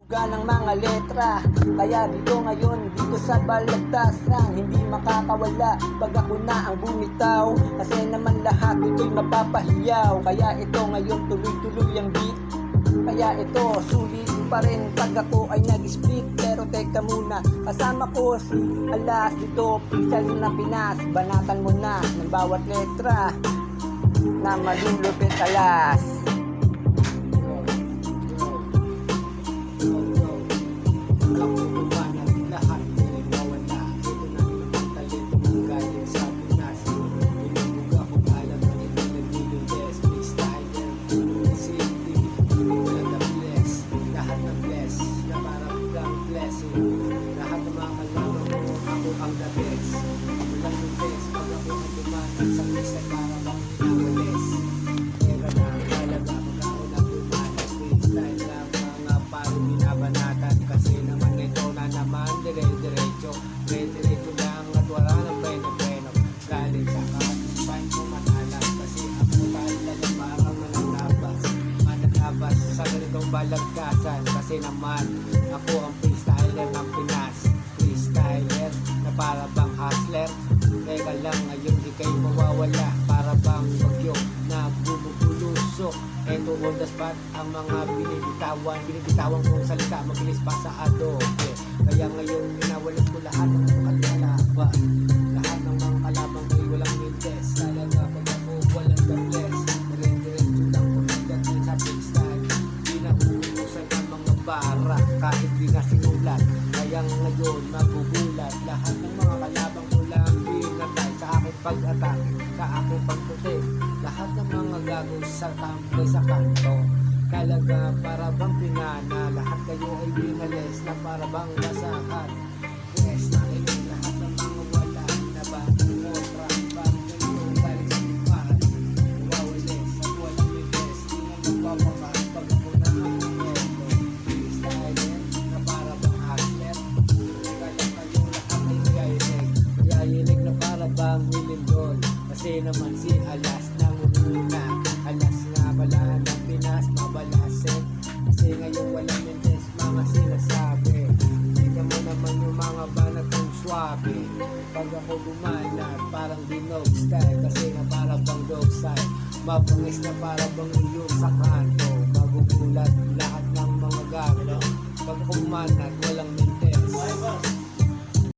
ng mga letra. Kaya dito ngayon, dito sa balagtas na hindi makakawala pag ako na ang bumitaw. Kasi naman lahat ito'y mapapahiyaw. Kaya ito ngayon tuloy-tuloy ang beat. Kaya ito sulit pa rin pag ako ay nag-split. Pero teka muna, kasama ko si Alas. Dito pinsal na Pinas. Banatan mo na ng bawat letra na malulupit Alas. Lahat ng mga kalaman mo, ako ang the best. Walang yung best, pag ako ang dumanan sa misa para bang pinawales. Pera na ang halaga, pag ako na dumanan, freestyle lang mga paro binabanatan. Kasi naman ito na naman, dire-diretso. Dire-diretso lang at wala ng preno-preno. Galing sa katispan ko matalas, kasi ako talaga parang mananabas. Mananabas sa ganitong balagkasan, kasi naman ako ang freestyler ng Pinas. Freestyler na para bang hustler. Teka lang, ngayon di kayo mawawala. Para bang bagyo na bumubulusok. Eto on the spot ang mga binibitawan kong salita. Mabilis pa sa adobe. Kaya ngayon minawalas ko lahat ng mga kalaban. Lahat ng mga kalabang ay walang mintes. Talaga pag ako walang the bless. Dire-diretso lang ko nagdating sa freestyle. Di na uusan ang mga bara kahit di na sinulat. Kaya ngayon magugulat. Lahat ng mga kalabang ko lang pinatay sa aking pag-atake, sa aking pagputi. Lahat ng mga gago sa tambay sa kanto. Talaga para bang pinana. Lahat kayo ay binalis na para bang basahan. Yes, nakinig lahat ng mga wala na ba kontra. Parang ganito galing sa lipahan. Wawalis at walang bilis. Di na magpapakas pag ako na ang ito. Freestyler na para bang hustler. Kaya kayong lahat ay yayinig. Yayinig na para bang milindol. Kasi naman si Alas nangunguna. Alas nga pala ng Pinas, mabalasin. Kasi ngayon walang mintes mga sinasabi. Tingnan mo naman yung mga banat kong swabe. Pag ako bumanat, parang dinog style. Kasi nga para bang dog style. Mabangis na para bang uyog sa kanto. Magugulat lahat ng mga gano. Pag ako bumanat, walang mintes.